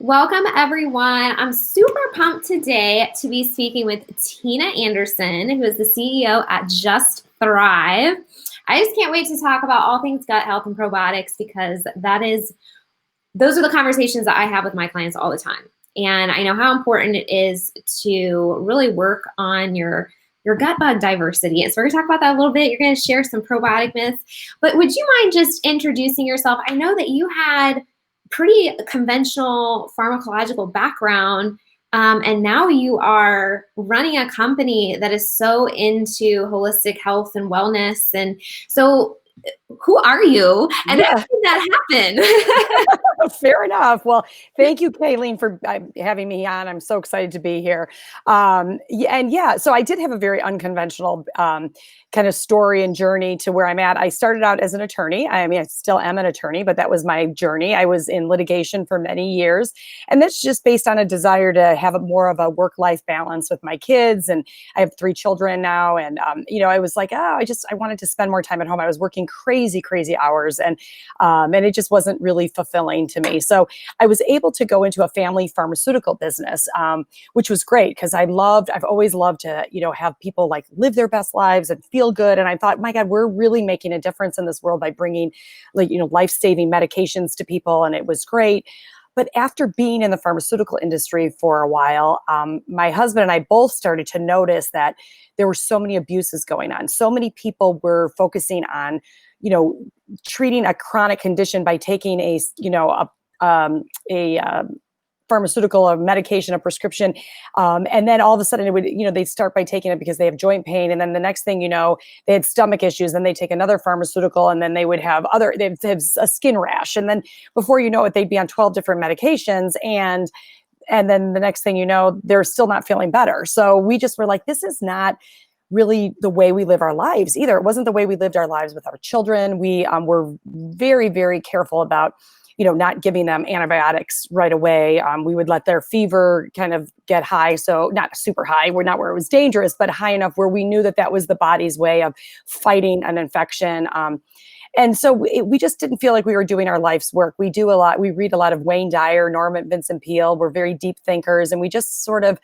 Welcome, everyone. I'm super pumped today to be speaking with Tina Anderson, who is the CEO at Just Thrive. I just can't wait to talk about all things gut health and probiotics because those are the conversations that I have with my clients all the time. And I know how important it is to really work on your gut bug diversity. And so we're going to talk about that a little bit. You're going to share some probiotic myths. But would you mind just introducing yourself? I know that you had pretty conventional pharmacological background, and now you are running a company that is so into holistic health and wellness. And so who are you and how did that happen? Fair enough. Well, thank you, Kylene, for having me on. I'm so excited to be here. So I did have a very unconventional kind of story and journey to where I'm at. I started out as an attorney. I mean, I still am an attorney, but that was my journey. I was in litigation for many years. And that's just based on a desire to have more of a work-life balance with my kids. And I have 3 children now. And, I was like, I wanted to spend more time at home. I was working crazy hours, and it just wasn't really fulfilling to me. So I was able to go into a family pharmaceutical business, which was great because I've always loved to, have people like live their best lives and feel good. And I thought, my God, we're really making a difference in this world by bringing life-saving medications to people. And it was great. But after being in the pharmaceutical industry for a while, my husband and I both started to notice that there were so many abuses going on. So many people were focusing on, treating a chronic condition by taking a pharmaceutical, a medication, a prescription. And then all of a sudden it would, they'd start by taking it because they have joint pain. And then the next thing, they had stomach issues, then they take another pharmaceutical, and then they would have they'd have a skin rash. And then before you know it, they'd be on 12 different medications. And then the next thing you know, they're still not feeling better. So we just were like, this is not really the way we live our lives either. It wasn't the way we lived our lives with our children. We were very, very careful about, not giving them antibiotics right away. We would let their fever kind of get high. So not super high. We're not where it was dangerous, but high enough where we knew that was the body's way of fighting an infection. And so we just didn't feel like we were doing our life's work. We read a lot of Wayne Dyer, Norman Vincent Peale. We're very deep thinkers. And we just sort of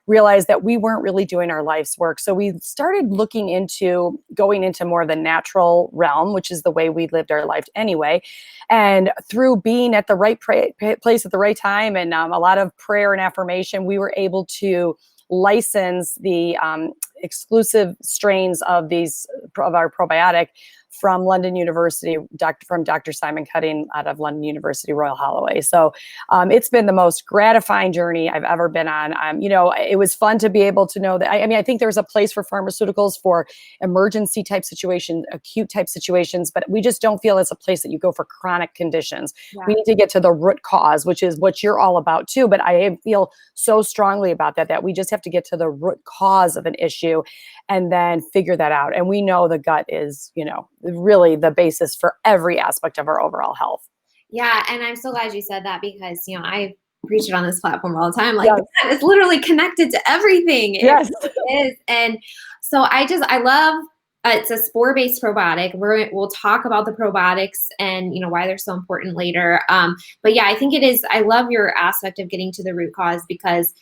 realized that we weren't really doing our life's work. So we started looking into going into more of the natural realm, which is the way we lived our life anyway. And through being at the right place at the right time and a lot of prayer and affirmation, we were able to license the exclusive strains of our probiotic from London University, from Dr. Simon Cutting out of London University, Royal Holloway. So it's been the most gratifying journey I've ever been on. It was fun to be able to know that. I think there's a place for pharmaceuticals for emergency type situations, acute type situations, but we just don't feel it's a place that you go for chronic conditions. Yeah. We need to get to the root cause, which is what you're all about too. But I feel so strongly about that we just have to get to the root cause of an issue and then figure that out. And we know the gut is, really the basis for every aspect of our overall health. Yeah. And I'm so glad you said that because, I preach it on this platform all the time. Like, yes. It's literally connected to everything. Yes. It really is. And so I love, it's a spore-based probiotic. We'll talk about the probiotics and, why they're so important later. But yeah, I think it is, I love your aspect of getting to the root cause because,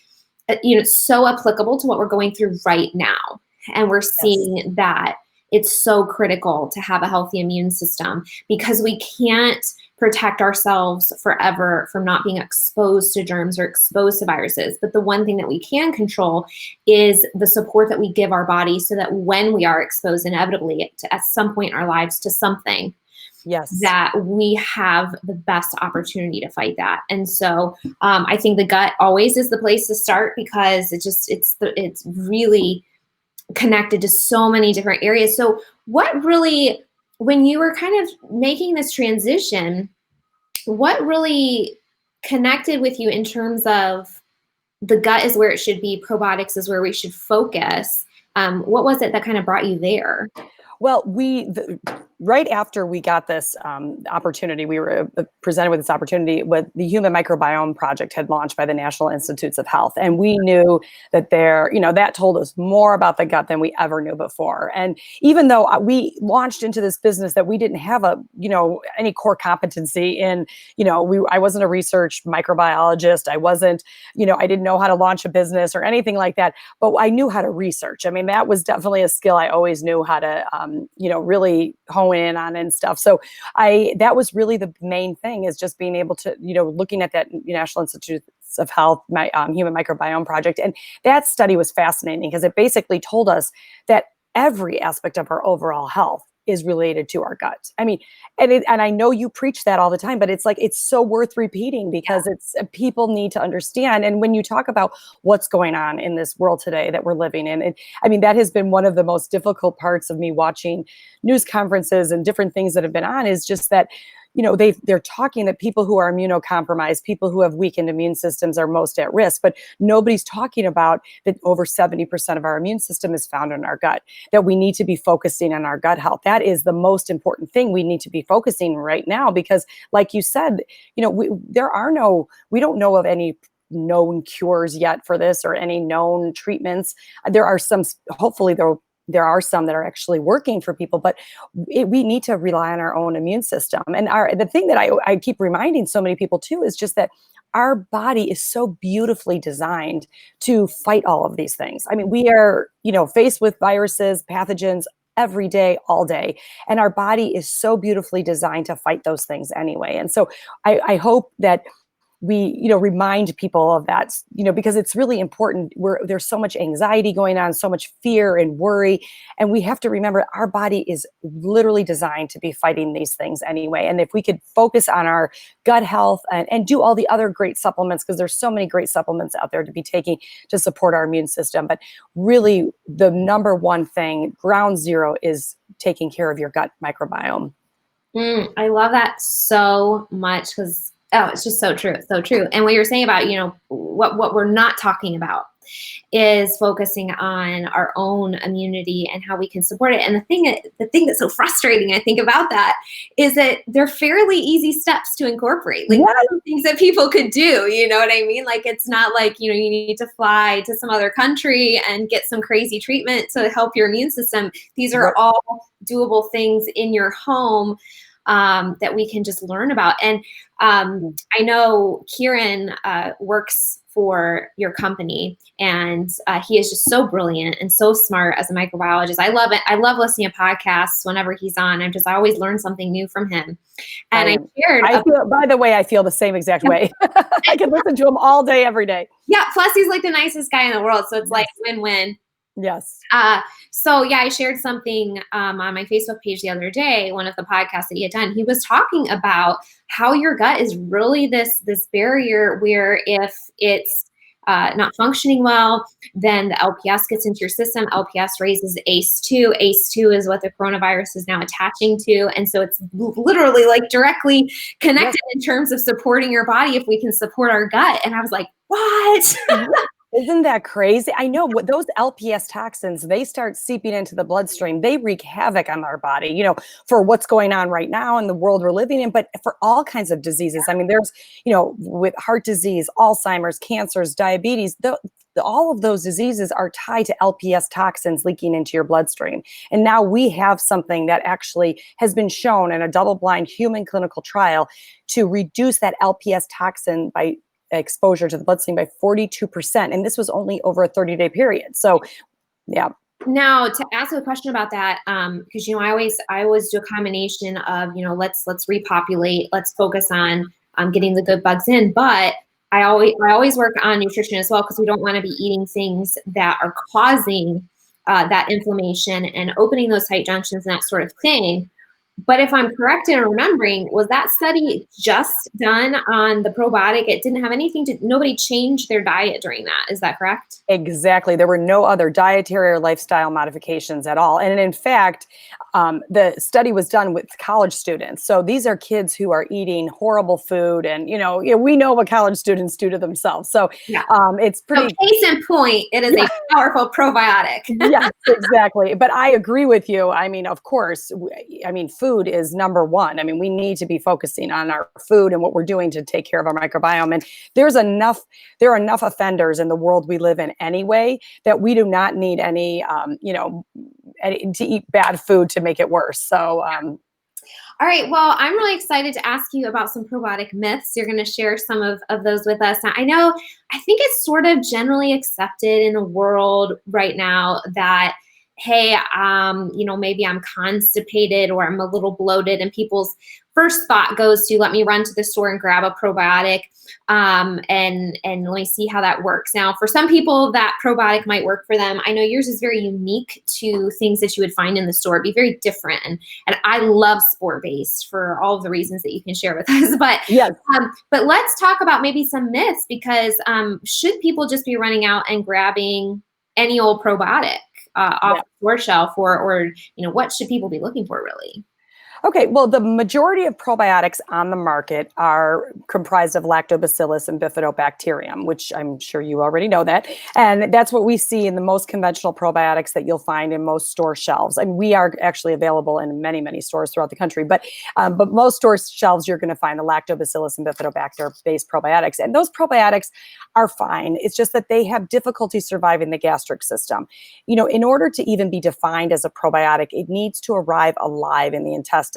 it's so applicable to what we're going through right now. And we're seeing that it's so critical to have a healthy immune system because we can't protect ourselves forever from not being exposed to germs or exposed to viruses. But the one thing that we can control is the support that we give our body so that when we are exposed inevitably at some point in our lives to something, yes, that we have the best opportunity to fight that. And so I think the gut always is the place to start because it's really connected to so many different areas. So what really, when you were kind of making this transition, what really connected with you in terms of the gut is where it should be, probiotics is where we should focus? What was it that kind of brought you there? Well, right after we got this opportunity, we were presented with this opportunity with the Human Microbiome Project had launched by the National Institutes of Health. And we knew that that told us more about the gut than we ever knew before. And even though we launched into this business that we didn't have any core competency in, I wasn't a research microbiologist. I wasn't, I didn't know how to launch a business or anything like that, but I knew how to research. I mean, that was definitely a skill I always knew how to, really hone in on and stuff. So that was really the main thing, is just being able to, looking at that National Institutes of Health, Human Microbiome Project. And that study was fascinating because it basically told us that every aspect of our overall health is related to our gut. I mean, and I know you preach that all the time, but it's like, it's so worth repeating because people need to understand. And when you talk about what's going on in this world today that we're living in, and I mean, that has been one of the most difficult parts of me watching news conferences and different things that have been on, is just that they're talking that people who are immunocompromised, people who have weakened immune systems are most at risk, but nobody's talking about that over 70% of our immune system is found in our gut, that we need to be focusing on our gut health. That is the most important thing we need to be focusing right now, because like you said, we don't know of any known cures yet for this or any known treatments. There are some, hopefully there are some that are actually working for people, but we need to rely on our own immune system. And the thing that I keep reminding so many people too is just that our body is so beautifully designed to fight all of these things. I mean, we are, faced with viruses, pathogens every day, all day. And our body is so beautifully designed to fight those things anyway. And so I hope that we, remind people of that, because it's really important. There's so much anxiety going on, so much fear and worry. And we have to remember our body is literally designed to be fighting these things anyway. And if we could focus on our gut health and do all the other great supplements, because there's so many great supplements out there to be taking to support our immune system. But really the number one thing, ground zero, is taking care of your gut microbiome. I love that so much, because it's just so true. So true. And what you're saying about, what we're not talking about is focusing on our own immunity and how we can support it. And the thing that's so frustrating, I think, about that is that they're fairly easy steps to incorporate. Like, things that people could do, you know what I mean? Like, it's not like, you need to fly to some other country and get some crazy treatment to help your immune system. These are all doable things in your home that we can just learn about. And I know Kieran works for your company, and he is just so brilliant and so smart as a microbiologist. I love it. I love listening to podcasts whenever he's on. I always learn something new from him. And by the way, I feel the same exact way. I can listen to him all day, every day. Yeah. Plus he's like the nicest guy in the world. So it's like win-win. Yes. So I shared something on my Facebook page the other day, one of the podcasts that he had done. He was talking about how your gut is really this barrier where if it's not functioning well, then the LPS gets into your system. LPS raises ACE2. ACE2 is what the coronavirus is now attaching to. And so it's literally like directly connected in terms of supporting your body if we can support our gut. And I was like, what? Isn't that crazy? I know what those LPS toxins, they start seeping into the bloodstream. They wreak havoc on our body, for what's going on right now in the world we're living in, but for all kinds of diseases. I mean, there's, with heart disease, Alzheimer's, cancers, diabetes, all of those diseases are tied to LPS toxins leaking into your bloodstream. And now we have something that actually has been shown in a double-blind human clinical trial to reduce that LPS toxin by exposure to the bloodstream by 42%. And this was only over a 30-day period. So, yeah. Now, to ask a question about that, because I always do a combination of let's repopulate, let's focus on getting the good bugs in, but I always work on nutrition as well, because we don't want to be eating things that are causing that inflammation and opening those tight junctions and that sort of thing. But if I'm correct in remembering, was that study just done on the probiotic? It didn't have nobody changed their diet during that. Is that correct? Exactly. There were no other dietary or lifestyle modifications at all. And in fact, the study was done with college students. So these are kids who are eating horrible food. And, we know what college students do to themselves. So it's pretty. So case in point, it is a powerful probiotic. Yes, exactly. But I agree with you. I mean, of course, food is number one. I mean, we need to be focusing on our food and what we're doing to take care of our microbiome. And there are enough offenders in the world we live in anyway, that we do not need any, to eat bad food to make it worse. So, all right. Well, I'm really excited to ask you about some probiotic myths. You're going to share some of those with us. Now, I think it's sort of generally accepted in the world right now that, hey, maybe I'm constipated or I'm a little bloated, and people's first thought goes to, let me run to the store and grab a probiotic, and let me see how that works. Now, for some people, that probiotic might work for them. I know yours is very unique to things that you would find in the store. It'd be very different, and I love spore-based for all of the reasons that you can share with us. But yes. But let's talk about maybe some myths, because should people just be running out and grabbing any old probiotic off the store shelf, or what should people be looking for really? Okay, well, the majority of probiotics on the market are comprised of lactobacillus and bifidobacterium, which I'm sure you already know that. And that's what we see in the most conventional probiotics that you'll find in most store shelves. And we are actually available in many, many stores throughout the country. But most store shelves, you're going to find the lactobacillus and bifidobacter-based probiotics. And those probiotics are fine. It's just that they have difficulty surviving the gastric system. In order to even be defined as a probiotic, it needs to arrive alive in the intestine.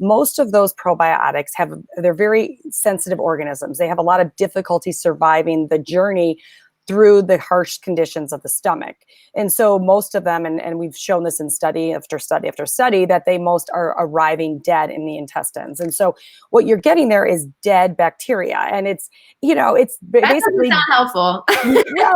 Most of those probiotics they're very sensitive organisms. They have a lot of difficulty surviving the journey through the harsh conditions of the stomach. And so most of them, and we've shown this in study after study after study, that they most are arriving dead in the intestines. And so what you're getting there is dead bacteria. And it's basically not helpful. Well,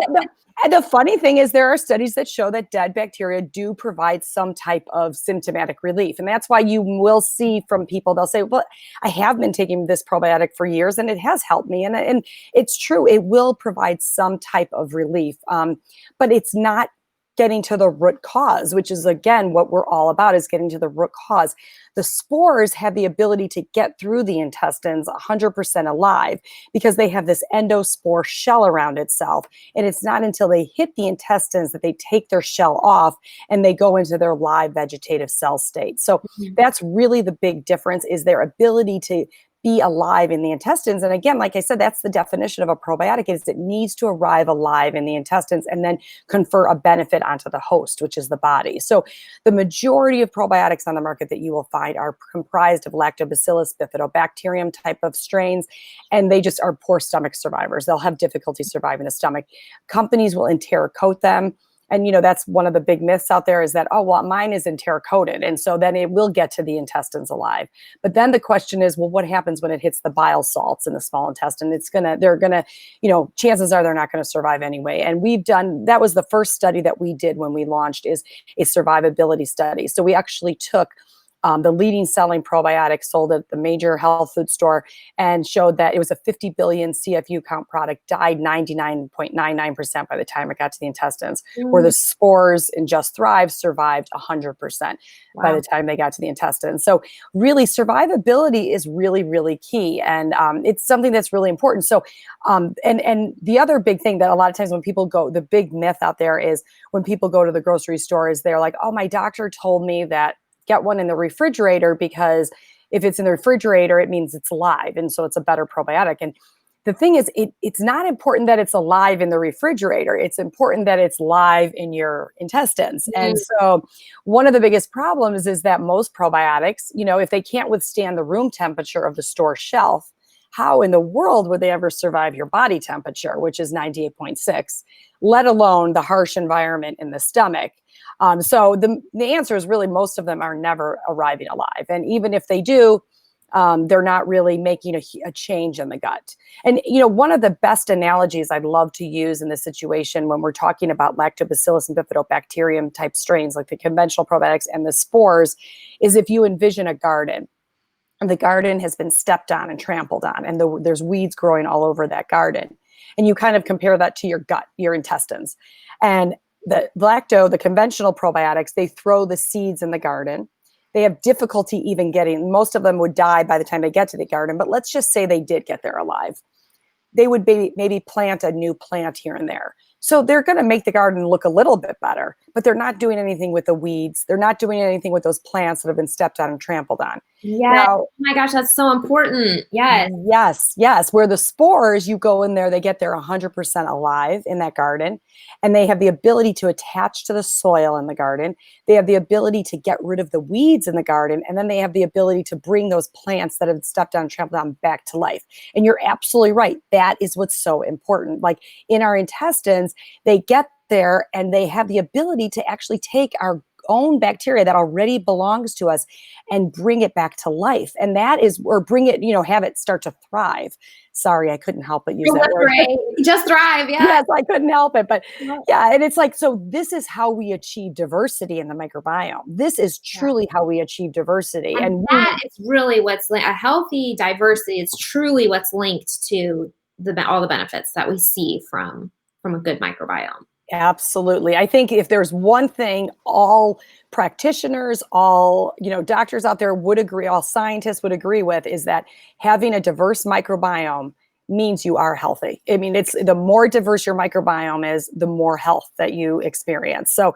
and the funny thing is, there are studies that show that dead bacteria do provide some type of symptomatic relief. And that's why you will see from people, they'll say, well, I have been taking this probiotic for years and it has helped me. And it's true, it will provide some type of relief, but it's not getting to the root cause, which is, again, what we're all about, is getting to the root cause. The spores have the ability to get through the intestines 100% alive because they have this endospore shell around itself. And it's not until they hit the intestines that they take their shell off and they go into their live vegetative cell state. So that's really the big difference, is their ability to be alive in the intestines. And again, like I said, that's the definition of a probiotic, is it needs to arrive alive in the intestines and then confer a benefit onto the host, which is the body. So the majority of probiotics on the market that you will find are comprised of lactobacillus, bifidobacterium type of strains, and they just are poor stomach survivors. They'll have difficulty surviving the stomach. Companies will entericoat them. And, that's one of the big myths out there, is that, oh, well, mine is entericoated, and so then it will get to the intestines alive. But then the question is, well, what happens when it hits the bile salts in the small intestine? Chances are they're not going to survive anyway. And that was the first study that we did when we launched, is a survivability study. So we actually took the leading selling probiotic sold at the major health food store, and showed that it was a 50 billion CFU count product, died 99.99% by the time it got to the intestines, where the spores in Just Thrive survived 100% by the time they got to the intestines. So really, survivability is really, really key. And it's something that's really important. So, and the other big thing that a lot of times when people go, the big myth out there is, when people go to the grocery store, is they're like, oh, my doctor told me that get one in the refrigerator, because if it's in the refrigerator, it means it's alive. And so it's a better probiotic. And the thing is, it's not important that it's alive in the refrigerator. It's important that it's live in your intestines. And so one of the biggest problems is that most probiotics, if they can't withstand the room temperature of the store shelf, how in the world would they ever survive your body temperature, which is 98.6, let alone the harsh environment in the stomach? So the answer is really, most of them are never arriving alive. And even if they do, they're not really making a change in the gut. And, one of the best analogies I'd love to use in this situation, when we're talking about lactobacillus and bifidobacterium type strains, like the conventional probiotics and the spores, is if you envision a garden. And the garden has been stepped on and trampled on, and there's weeds growing all over that garden. And you kind of compare that to your gut, your intestines. And the conventional probiotics, they throw the seeds in the garden. They have difficulty even getting, most of them would die by the time they get to the garden, but let's just say they did get there alive. They would maybe plant a new plant here and there. So they're going to make the garden look a little bit better, but they're not doing anything with the weeds. They're not doing anything with those plants that have been stepped on and trampled on. Yes. Now, Oh my gosh, that's so important. Yes. yes, yes. Where the spores, you go in there, they get there 100% alive in that garden, and they have the ability to attach to the soil in the garden. They have the ability to get rid of the weeds in the garden, and then they have the ability to bring those plants that have stepped on, trampled on back to life. And you're absolutely right. That is what's so important. Like in our intestines, they get there and they have the ability to actually take our own bacteria that already belongs to us and bring it back to life. And that is, or bring it, have it start to thrive. Sorry, I couldn't help but use that word. Just thrive. Yeah. Yes, I couldn't help it. But yeah, and it's like, so this is how we achieve diversity in the microbiome. This is truly how we achieve diversity. And that is really what's a healthy diversity is truly what's linked to all the benefits that we see from a good microbiome. Absolutely. I think if there's one thing all practitioners, all, doctors out there would agree, all scientists would agree with, is that having a diverse microbiome means you are healthy. I mean, it's the more diverse your microbiome is, the more health that you experience. So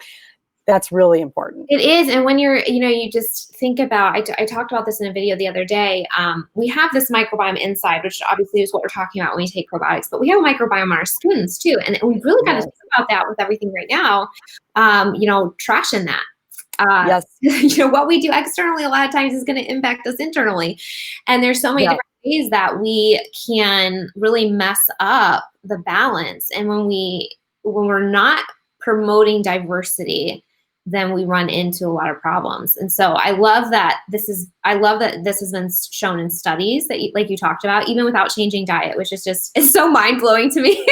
that's really important. It is. And when you're, you just think about, I talked about this in a video the other day. We have this microbiome inside, which obviously is what we're talking about when we take probiotics, but we have a microbiome on our skins too. And we really got to think about that with everything right now, trashing that. Yes. What we do externally a lot of times is going to impact us internally. And there's so many different ways that we can really mess up the balance. And when we're not promoting diversity, then we run into a lot of problems. And so I love that this has been shown in studies that like you talked about, even without changing diet, which is it's so mind blowing to me.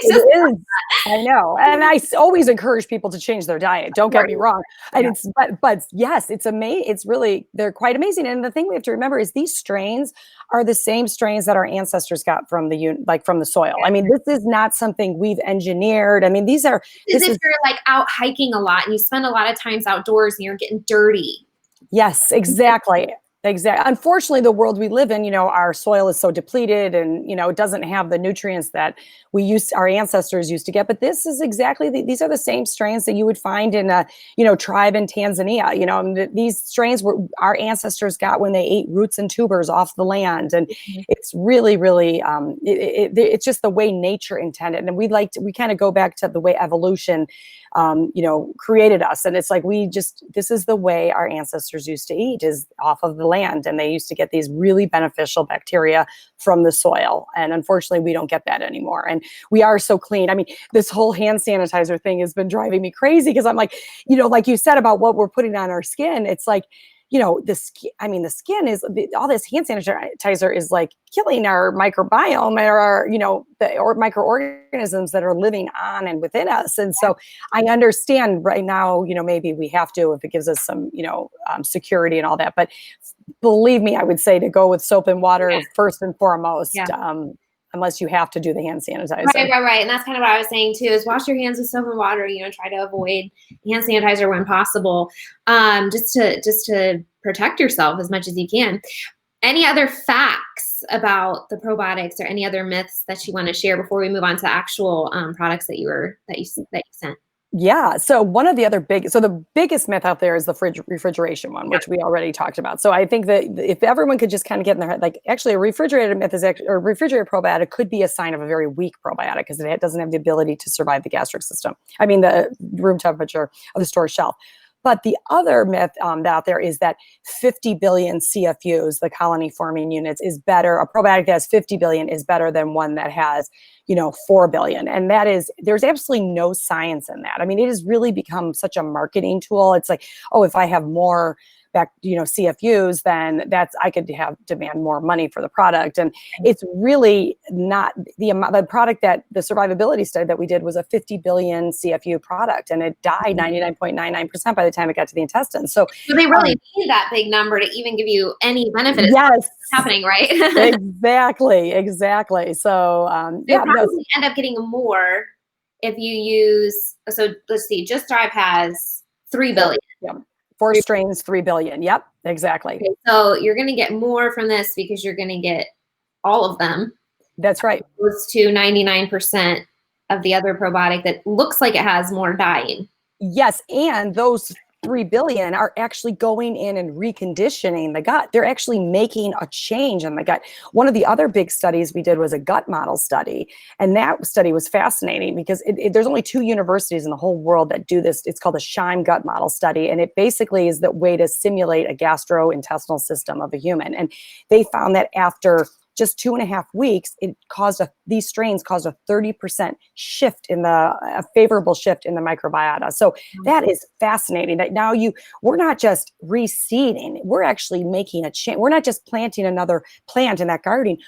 It is. I know. And I always encourage people to change their diet. Don't get me wrong. And but yes, it's amazing. It's really, they're quite amazing. And the thing we have to remember is these strains are the same strains that our ancestors got from the soil. I mean, this is not something we've engineered. I mean, this is if you're like out hiking a lot and you spend a lot of times outdoors and you're getting dirty. Yes, exactly. Exactly. Unfortunately, the world we live in, our soil is so depleted and, it doesn't have the nutrients that our ancestors used to get. But this is exactly, these are the same strains that you would find in a, tribe in Tanzania. These strains our ancestors got when they ate roots and tubers off the land. And it's really, really, it's just the way nature intended. And we kind of go back to the way evolution, created us. And it's like, this is the way our ancestors used to eat, is off of the land. And they used to get these really beneficial bacteria from the soil. And unfortunately, we don't get that anymore. And we are so clean. I mean, this whole hand sanitizer thing has been driving me crazy because I'm like, like you said about what we're putting on our skin, it's like, the skin is, all this hand sanitizer is like killing our microbiome or microorganisms that are living on and within us. And so I understand right now, maybe we have to, if it gives us some, security and all that. But believe me, I would say to go with soap and water first and foremost. Unless you have to do the hand sanitizer. Right. And that's kind of what I was saying too, is wash your hands with soap and water, try to avoid hand sanitizer when possible, just to protect yourself as much as you can. Any other facts about the probiotics or any other myths that you want to share before we move on to actual products that you sent? Yeah. So the biggest myth out there is the refrigeration one, which we already talked about. So I think that if everyone could just kind of get in their head, like actually a refrigerated myth or refrigerated probiotic could be a sign of a very weak probiotic because it doesn't have the ability to survive the gastric system. I mean, the room temperature of the store shelf. But the other myth out there is that 50 billion CFUs, the colony forming units, is better. A probiotic that has 50 billion is better than one that has, 4 billion. And there's absolutely no science in that. I mean, it has really become such a marketing tool. It's like, oh, if I have more CFUs, then I could demand more money for the product. And it's really not the product that the survivability study that we did was a 50 billion CFU product, and it died 99.99% by the time it got to the intestines. So they really need that big number to even give you any benefit. Yes. Happening, right? Exactly. So probably end up getting more if you use, so let's see, Just Thrive has 3 billion. Yeah. 4 strains, 3 billion. Yep, exactly. Okay, so you're going to get more from this because you're going to get all of them. That's right. Opposed to 99% of the other probiotic that looks like it has more dying. Yes, and those 3 billion are actually going in and reconditioning the gut. They're actually making a change in the gut. One of the other big studies we did was a gut model study. And that study was fascinating because there's only 2 universities in the whole world that do this. It's called the Scheim gut model study. And it basically is the way to simulate a gastrointestinal system of a human. And they found that after just 2.5 weeks, these strains caused a 30% shift a favorable shift in the microbiota. So that is fascinating that now we're not just reseeding, we're actually making a change. We're not just planting another plant in that garden,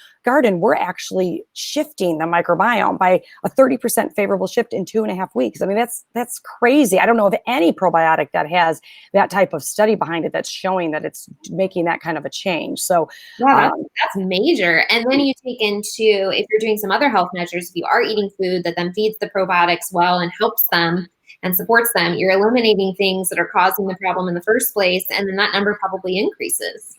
we're actually shifting the microbiome by a 30% favorable shift in 2.5 weeks. I mean, that's crazy. I don't know of any probiotic that has that type of study behind it that's showing that it's making that kind of a change. So yeah, that's major. And then you take into, if you're doing some other health measures, if you are eating food that then feeds the probiotics well and helps them and supports them, you're eliminating things that are causing the problem in the first place. And then that number probably increases.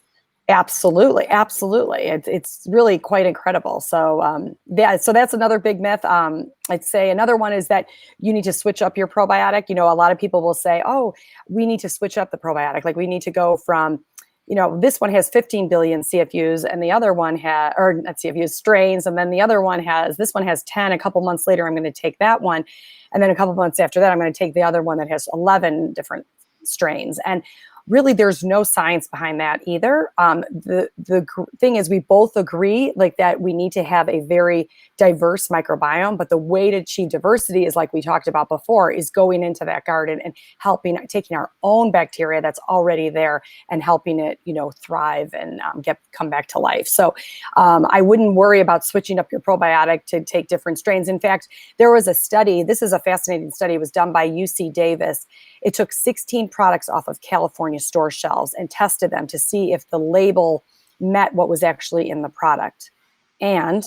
Absolutely. It's really quite incredible. So so that's another big myth. I'd say another one is that you need to switch up your probiotic. A lot of people will say, oh, we need to switch up the probiotic. Like we need to go from, this one has 15 billion CFUs and the other one or not CFUs, strains. And then this one has 10. A couple months later, I'm going to take that one. And then a couple months after that, I'm going to take the other one that has 11 different strains. And really, there's no science behind that either. The thing is, we both agree like that we need to have a very diverse microbiome, but the way to achieve diversity is, like we talked about before, is going into that garden and taking our own bacteria that's already there and helping it, thrive and come back to life. So I wouldn't worry about switching up your probiotic to take different strains. In fact, there was a study. This is a fascinating study. It was done by UC Davis. It took 16 products off of California store shelves and tested them to see if the label met what was actually in the product. And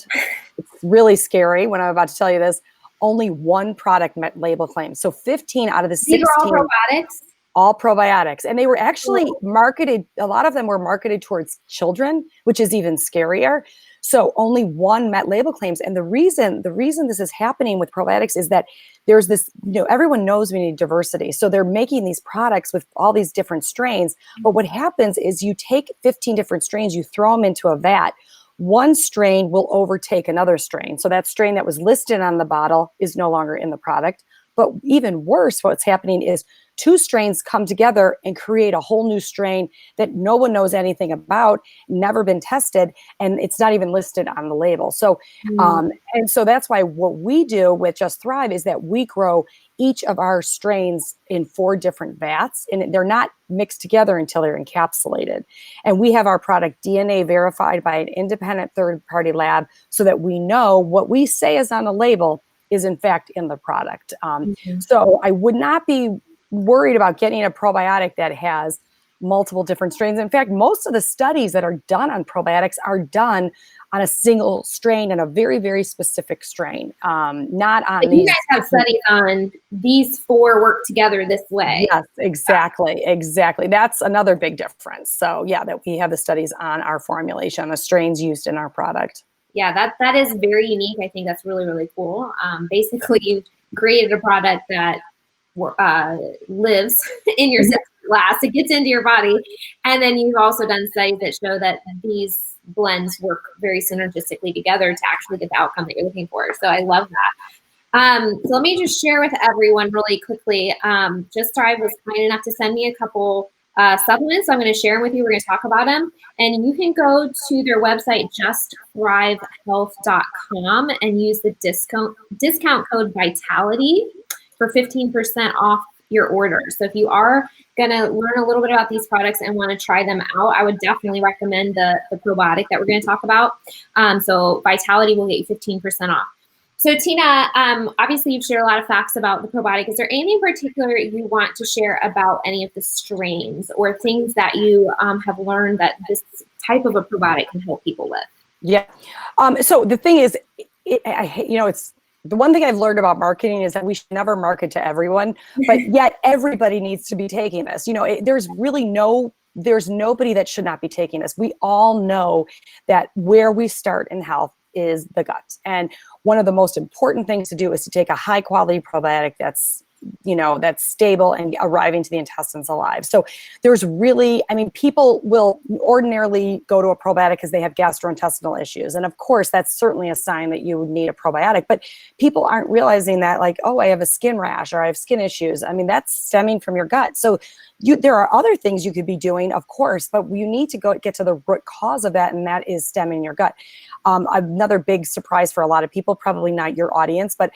it's really scary when I'm about to tell you this, only one product met label claims. So 15 out of the 16. These are all probiotics? All probiotics. And they were actually marketed, a lot of them were marketed towards children, which is even scarier. So only one met label claims. And the reason this is happening with probiotics is that there's this, everyone knows we need diversity. So they're making these products with all these different strains. But what happens is you take 15 different strains, you throw them into a vat. One strain will overtake another strain. So that strain that was listed on the bottle is no longer in the product. But even worse, what's happening is 2 strains come together and create a whole new strain that no one knows anything about, never been tested, and it's not even listed on the label. So, and so that's why what we do with Just Thrive is that we grow each of our strains in 4 different vats, and they're not mixed together until they're encapsulated. And we have our product DNA verified by an independent third-party lab so that we know what we say is on the label is in fact in the product. So I would not be worried about getting a probiotic that has multiple different strains. In fact, most of the studies that are done on probiotics are done on a single strain and a very, very specific strain, not on these. You guys have studies on these 4 work together this way. Yes, exactly. That's another big difference. So yeah, that we have the studies on our formulation, the strains used in our product. Yeah, that is very unique. I think that's really, really cool. Basically, you created a product that lives in your system, lasts, it gets into your body, and then you've also done studies that show that these blends work very synergistically together to actually get the outcome that you're looking for. So I love that. So let me just share with everyone really quickly. Just Thrive was kind enough to send me a couple supplements. So I'm going to share them with you. We're going to talk about them. And you can go to their website, justthrivehealth.com, and use the discount code VITALITY for 15% off your order. So if you are going to learn a little bit about these products and want to try them out, I would definitely recommend the probiotic that we're going to talk about. So Vitality will get you 15% off. So Tina, obviously you've shared a lot of facts about the probiotic. Is there anything in particular you want to share about any of the strains or things that you have learned that this type of a probiotic can help people with? Yeah. So the thing is, it's the one thing I've learned about marketing is that we should never market to everyone, but yet everybody needs to be taking this. There's nobody that should not be taking this. We all know that where we start in health is the gut. And one of the most important things to do is to take a high quality probiotic that's that's stable and arriving to the intestines alive. So there's really, I mean, people will ordinarily go to a probiotic because they have gastrointestinal issues. And of course, that's certainly a sign that you need a probiotic, but people aren't realizing that, like, oh, I have a skin rash or I have skin issues. I mean, that's stemming from your gut. So there are other things you could be doing, of course, but you need to get to the root cause of that, and that is stemming your gut. Another big surprise for a lot of people, probably not your audience, but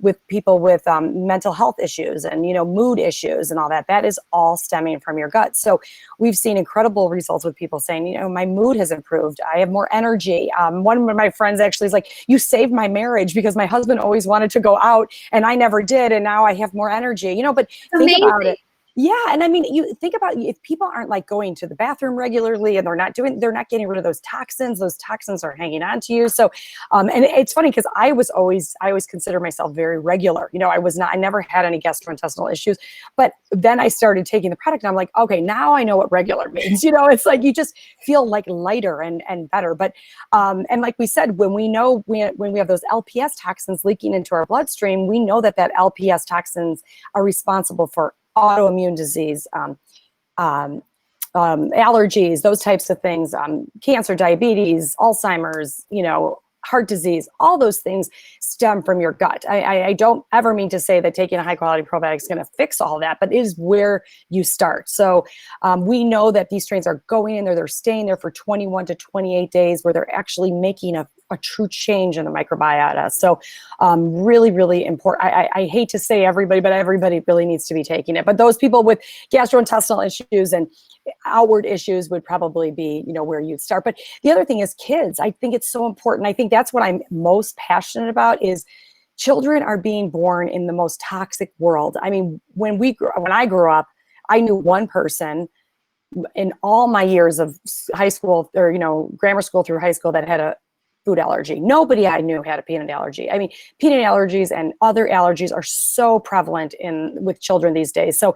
with people with mental health issues and, mood issues and all that, that is all stemming from your gut. So we've seen incredible results with people saying, my mood has improved. I have more energy. One of my friends actually is like, you saved my marriage because my husband always wanted to go out and I never did. And now I have more energy, but think about it. Yeah. And I mean, you think about if people aren't like going to the bathroom regularly and they're not getting rid of those toxins are hanging on to you. So, and it's funny because I always consider myself very regular. I never had any gastrointestinal issues, but then I started taking the product and I'm like, okay, now I know what regular means. It's like, you just feel like lighter and better. But, and like we said, when we have those LPS toxins leaking into our bloodstream, we know that LPS toxins are responsible for autoimmune disease, allergies, those types of things, cancer, diabetes, Alzheimer's, heart disease, all those things stem from your gut. I don't ever mean to say that taking a high quality probiotic is going to fix all that, but it is where you start. So we know that these strains are going in there, they're staying there for 21 to 28 days where they're actually making a true change in the microbiota. So really, really important. I hate to say everybody, but everybody really needs to be taking it. But those people with gastrointestinal issues and outward issues would probably be, where you'd start. But the other thing is kids. I think it's so important. I think that's what I'm most passionate about is children are being born in the most toxic world. I mean, when I grew up, I knew one person in all my years of high school or, grammar school through high school that had a food allergy. Nobody I knew had a peanut allergy. I mean, peanut allergies and other allergies are so prevalent with children these days. So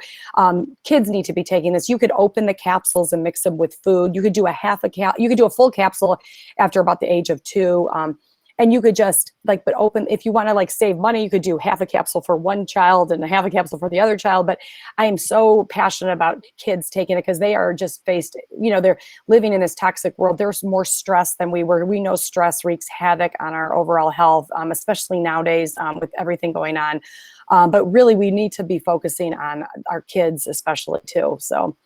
kids need to be taking this. You could open the capsules and mix them with food. You could do you could do a full capsule after about the age of 2. And you could just if you want to save money, you could do half a capsule for one child and half a capsule for the other child. But I am so passionate about kids taking it because they are just they're living in this toxic world. There's more stress than we were. We know stress wreaks havoc on our overall health, especially nowadays with everything going on. But really, we need to be focusing on our kids, especially too. So.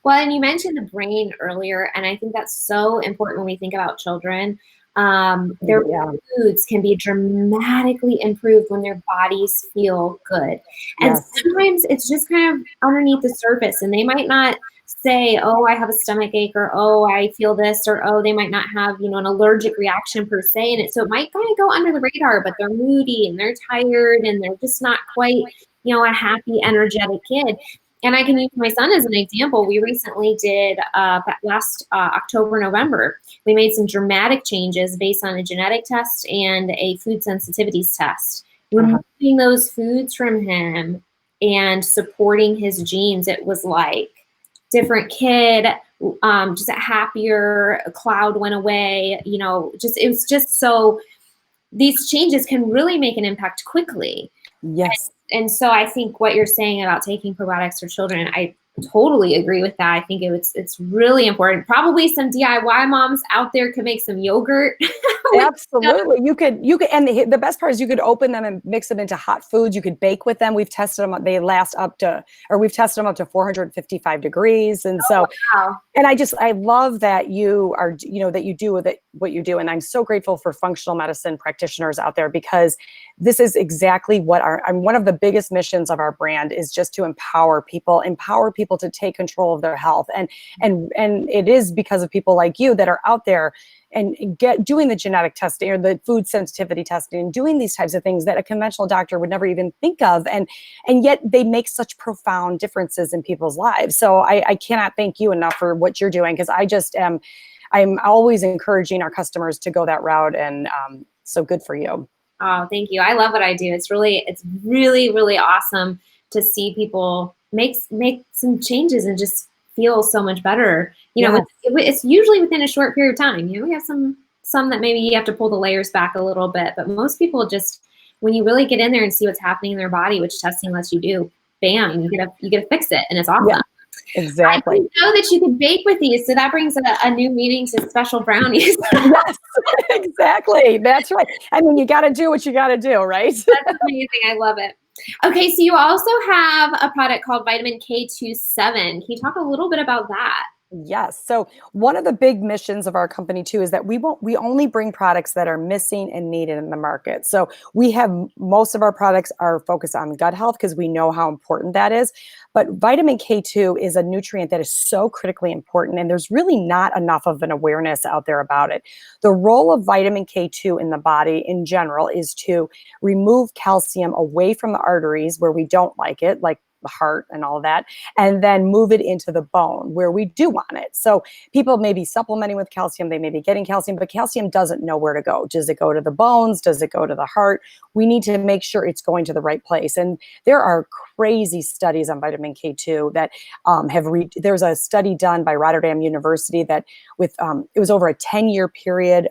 Well, and you mentioned the brain earlier, and I think that's so important when we think about children. Their foods can be dramatically improved when their bodies feel good. And sometimes it's just kind of underneath the surface, and they might not say, oh, I have a stomach ache, or oh, I feel this, or oh, they might not have, an allergic reaction per se in it. So it might kind of go under the radar, but they're moody and they're tired and they're just not quite, a happy, energetic kid. And I can use my son as an example. We recently did last October, November, we made some dramatic changes based on a genetic test and a food sensitivities test. Removing those foods from him and supporting his genes, it was like different kid, just a happier, a cloud went away, it was just so these changes can really make an impact quickly. Yes. And so I think what you're saying about taking probiotics for children, I totally agree with that. I think it's really important. Probably some DIY moms out there could make some yogurt. Absolutely. You could, and the best part is you could open them and mix them into hot foods. You could bake with them. We've tested them. We've tested them up to 455 degrees. And so, wow. And I love that you are, that you do what you do. And I'm so grateful for functional medicine practitioners out there because this is exactly what one of the biggest missions of our brand is just to empower people to take control of their health. And it is because of people like you that are out there and doing the genetic testing or the food sensitivity testing and doing these types of things that a conventional doctor would never even think of. And yet they make such profound differences in people's lives. So I cannot thank you enough for what you're doing because I'm always encouraging our customers to go that route. And so good for you. Oh, thank you. I love what I do. It's really, really awesome to see people make some changes and just feel so much better. It's usually within a short period of time. We have some that maybe you have to pull the layers back a little bit, but most people just when you really get in there and see what's happening in their body, which testing lets you do, bam, you get to fix it, and it's awesome. Yeah, exactly. I didn't know that you could bake with these, so that brings a new meaning to special brownies. Yes, exactly. That's right. I mean, you got to do what you got to do, right? That's amazing. I love it. Okay, so you also have a product called Vitamin K27. Can you talk a little bit about that? Yes. So one of the big missions of our company too is that we only bring products that are missing and needed in the market. So we have most of our products are focused on gut health because we know how important that is. But vitamin K2 is a nutrient that is so critically important, and there's really not enough of an awareness out there about it. The role of vitamin K2 in the body in general is to remove calcium away from the arteries where we don't like it, like the heart and all that, and then move it into the bone where we do want it. So people may be supplementing with calcium, they may be getting calcium, but calcium doesn't know where to go. Does it go to the bones? Does it go to the heart? We need to make sure it's going to the right place. And there are crazy studies on vitamin K2 that there's a study done by Rotterdam University that it was over a 10-year period.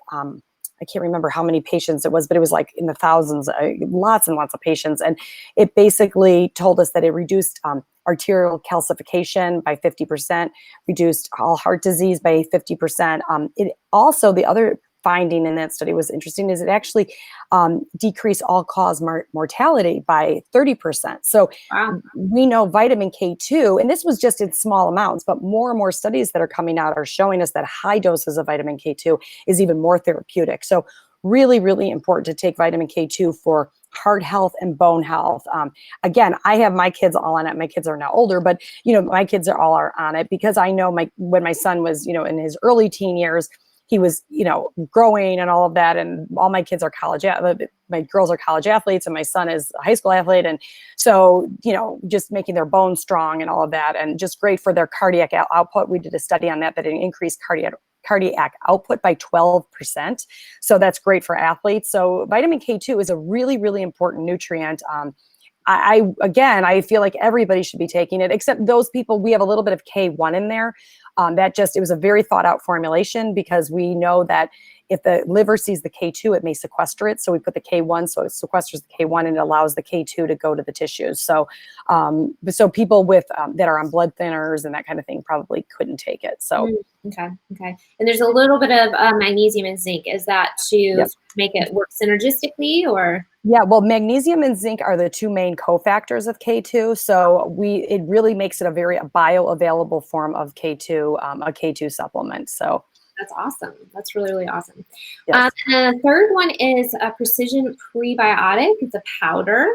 I can't remember how many patients it was, but it was like in the thousands, lots and lots of patients. And it basically told us that it reduced arterial calcification by 50%, reduced all heart disease by 50%. It also, the other finding in that study was interesting is it actually decreased all-cause mortality by 30%. So Wow. we know vitamin K2, and this was just in small amounts, but more and more studies that are coming out are showing us that high doses of vitamin K2 is even more therapeutic. So really, really important to take vitamin K2 for heart health and bone health. Again, I have my kids all on it. My kids are now older, but my kids are all on it because I know when my son was, in his early teen years, he was, growing and all of that. And all my kids are my girls are college athletes and my son is a high school athlete. And so, just making their bones strong and all of that, and just great for their cardiac output. We did a study on that it increased cardiac output by 12%. So that's great for athletes. So vitamin K2 is a really, really important nutrient. I feel like everybody should be taking it, except those people. We have a little bit of K1 in there. It was a very thought out formulation because we know that if the liver sees the K2, it may sequester it. So we put the K1, so it sequesters the K1 and it allows the K2 to go to the tissues. So, people with that are on blood thinners and that kind of thing probably couldn't take it. So. Okay. And there's a little bit of magnesium and zinc. Is that to make it work synergistically, or? Yeah, well, magnesium and zinc are the two main cofactors of K2. So it really makes it a very bioavailable form of K2, a K2 supplement. So that's awesome. That's really, really awesome. yes. And the third one is a precision prebiotic. It's a powder.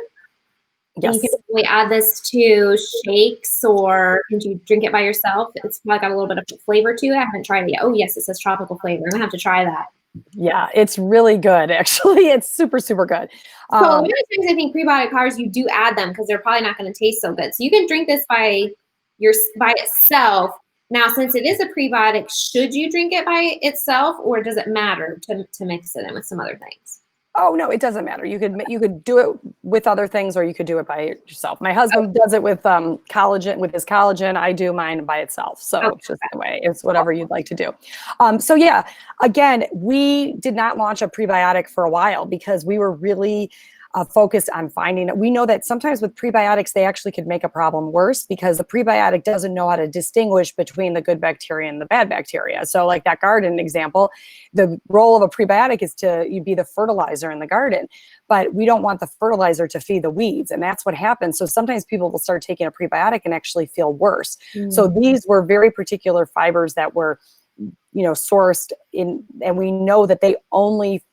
Yes. And you can really add this to shakes, or can you drink it by yourself? It's probably got a little bit of flavor to it. I haven't tried it yet. Oh, yes, it says tropical flavor. I'm gonna have to try that. Yeah, it's really good. Actually, it's super, super good. So a lot of times I think prebiotic powders, you do add them because they're probably not going to taste so good. So you can drink this by itself. Now, since it is a prebiotic, should you drink it by itself, or does it matter to mix it in with some other things? Oh no, it doesn't matter. You could do it with other things, or you could do it by yourself. My husband does it with collagen, with his collagen. I do mine by itself. So it's just the way. It's whatever you'd like to do. So yeah, again, we did not launch a prebiotic for a while because we were really focused on finding it. We know that sometimes with prebiotics, they actually could make a problem worse because the prebiotic doesn't know how to distinguish between the good bacteria and the bad bacteria. So like that garden example, the role of a prebiotic is to be the fertilizer in the garden, but we don't want the fertilizer to feed the weeds. And that's what happens. So sometimes people will start taking a prebiotic and actually feel worse. So these were very particular fibers that were, sourced in, and we know that they only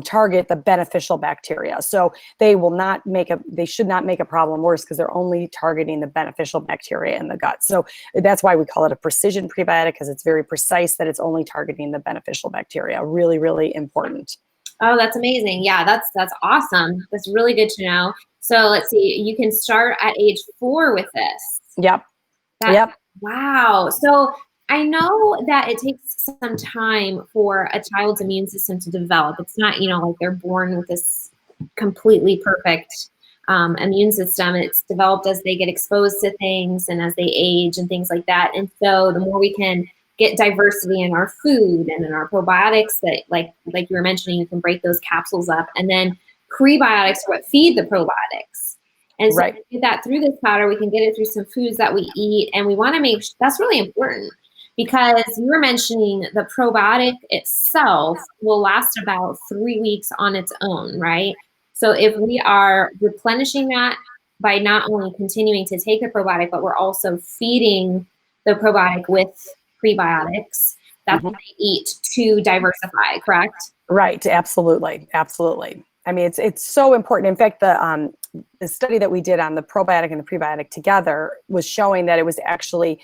target the beneficial bacteria. So they should not make a problem worse because they're only targeting the beneficial bacteria in the gut. So that's why we call it a precision prebiotic, because it's very precise that it's only targeting the beneficial bacteria. Really, really important. Oh, that's amazing. Yeah, that's awesome. That's really good to know. So let's see, you can start at age 4 with this. Yep. Yep. Wow. So I know that it takes some time for a child's immune system to develop. It's not, like they're born with this completely perfect immune system. It's developed as they get exposed to things and as they age and things like that. And so the more we can get diversity in our food and in our probiotics that like you were mentioning, you can break those capsules up and then prebiotics are what feed the probiotics. And so Right. we get that through this powder, we can get it through some foods that we eat, and we want to make that's really important because you were mentioning the probiotic itself will last about 3 weeks on its own, right? So if we are replenishing that by not only continuing to take the probiotic, but we're also feeding the probiotic with prebiotics, that's what they eat to diversify, correct? Right. Absolutely. Absolutely. I mean, it's so important. In fact, the study that we did on the probiotic and the prebiotic together was showing that it was actually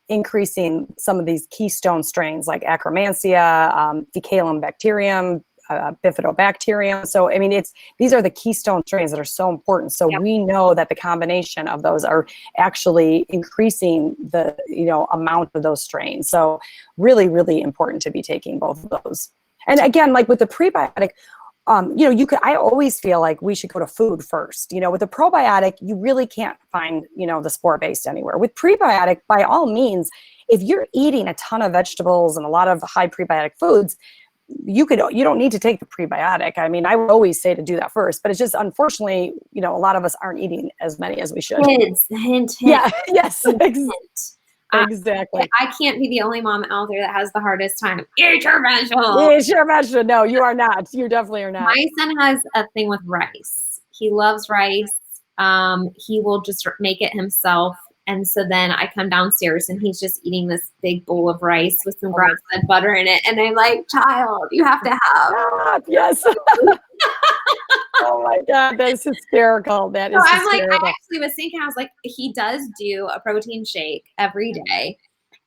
increasing some of these keystone strains like Akkermansia, Fecalum bacterium, Bifidobacterium. So, I mean, these are the keystone strains that are so important. So Yep. we know that the combination of those are actually increasing the, amount of those strains. So really, really important to be taking both of those. And again, like with the prebiotic, I always feel like we should go to food first. With a probiotic, you really can't find, the spore-based anywhere. With prebiotic, by all means, if you're eating a ton of vegetables and a lot of high prebiotic foods, you don't need to take the prebiotic. I mean, I would always say to do that first, but it's just, unfortunately, a lot of us aren't eating as many as we should. Hint, hint. Yeah, yes, Hint. Exactly. I can't be the only mom out there that has the hardest time. Eat your vegetables. Eat your vegetables. No, you are not. You definitely are not. My son has a thing with rice. He loves rice. He will just make it himself. And so then I come downstairs and he's just eating this big bowl of rice with some grass-fed butter in it. And I'm like, child, you have to have. Yes. Oh my God, that's hysterical. That is I'm hysterical. like, I actually was thinking, I was like, he does do a protein shake every day.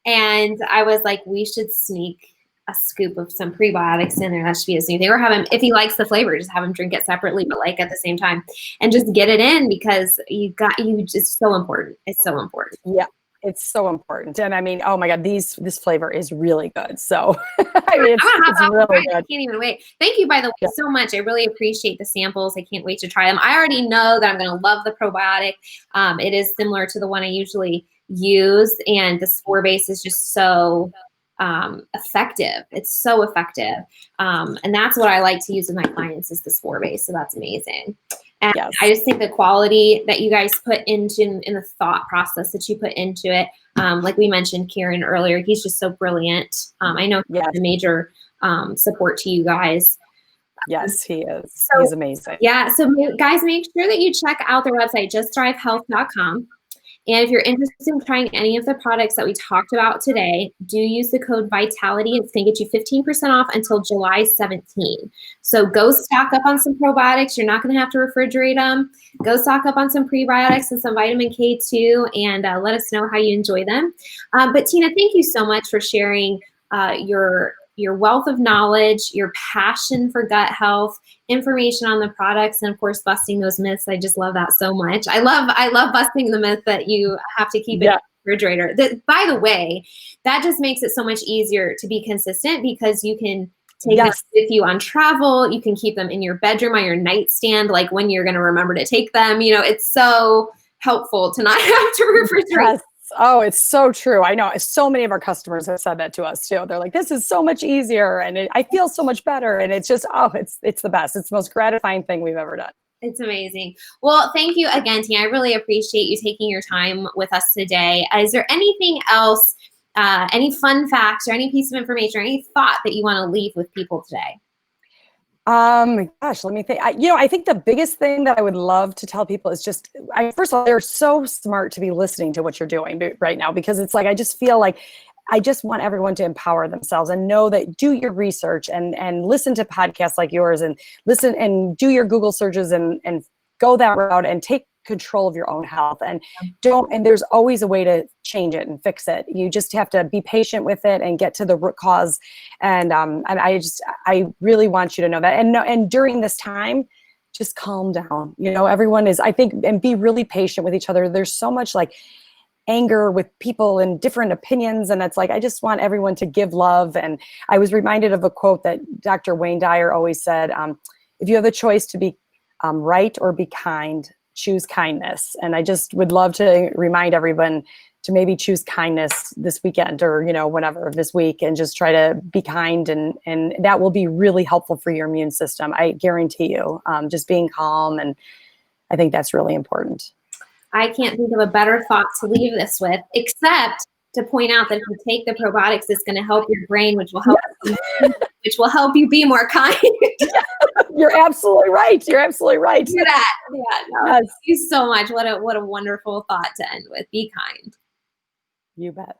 And I was like, we should sneak a scoop of some prebiotics in there. That should be his new thing. Or have him, if he likes the flavor, just have him drink it separately, but like at the same time, and just get it in because it's so important. It's so important. Yeah, it's so important. And I mean, oh my God, this flavor is really good. So I mean, it's really good. I can't even wait. Thank you, by the way, so much. I really appreciate the samples. I can't wait to try them. I already know that I'm going to love the probiotic. It is similar to the one I usually use, and the spore base is just so effective. It's so effective. And that's what I like to use with my clients is the spore base. So that's amazing. And I just think the quality that you guys put in the thought process that you put into it, like we mentioned Kieran earlier, he's just so brilliant. I know he's a major support to you guys. Yes, he is. So, he's amazing. Yeah. So guys, make sure that you check out their website, justthrivehealth.com. And if you're interested in trying any of the products that we talked about today, do use the code VITALITY. It's going to get you 15% off until July 17. So go stock up on some probiotics. You're not going to have to refrigerate them. Go stock up on some prebiotics and some vitamin K2, and let us know how you enjoy them. But Tina, thank you so much for sharing your wealth of knowledge, your passion for gut health, information on the products, and of course, busting those myths. I just love that so much. I love busting the myth that you have to keep it in the refrigerator. By the way, that just makes it so much easier to be consistent because you can take them with you on travel. You can keep them in your bedroom on your nightstand, like when you're going to remember to take them. It's so helpful to not have to refrigerate. Yes. Oh, it's so true. I know so many of our customers have said that to us too. They're like, this is so much easier and I feel so much better. And it's just, it's the best. It's the most gratifying thing we've ever done. It's amazing. Well, thank you again, Tina. I really appreciate you taking your time with us today. Is there anything else, any fun facts or any piece of information or any thought that you want to leave with people today? Gosh, let me think. I think the biggest thing that I would love to tell people is just, first of all, they're so smart to be listening to what you're doing right now, because it's like, I just feel like I just want everyone to empower themselves and know that do your research and listen to podcasts like yours and listen and do your Google searches and go that route and take control of your own health and there's always a way to change it and fix it. You just have to be patient with it and get to the root cause. And I really want you to know that. And during this time, just calm down. Everyone is, I think, and be really patient with each other. There's so much like anger with people and different opinions. And it's like, I just want everyone to give love. And I was reminded of a quote that Dr. Wayne Dyer always said, if you have a choice to be right or be kind, choose kindness. And I just would love to remind everyone to maybe choose kindness this weekend or, whenever this week, and just try to be kind. And that will be really helpful for your immune system. I guarantee you, just being calm. And I think that's really important. I can't think of a better thought to leave this with, except to point out that if you take the probiotics, it's going to help your brain, which will help you be more kind. You're absolutely right. You're absolutely right. Do that. Yeah, no, Yes. thank you so much. What a wonderful thought to end with. Be kind. You bet.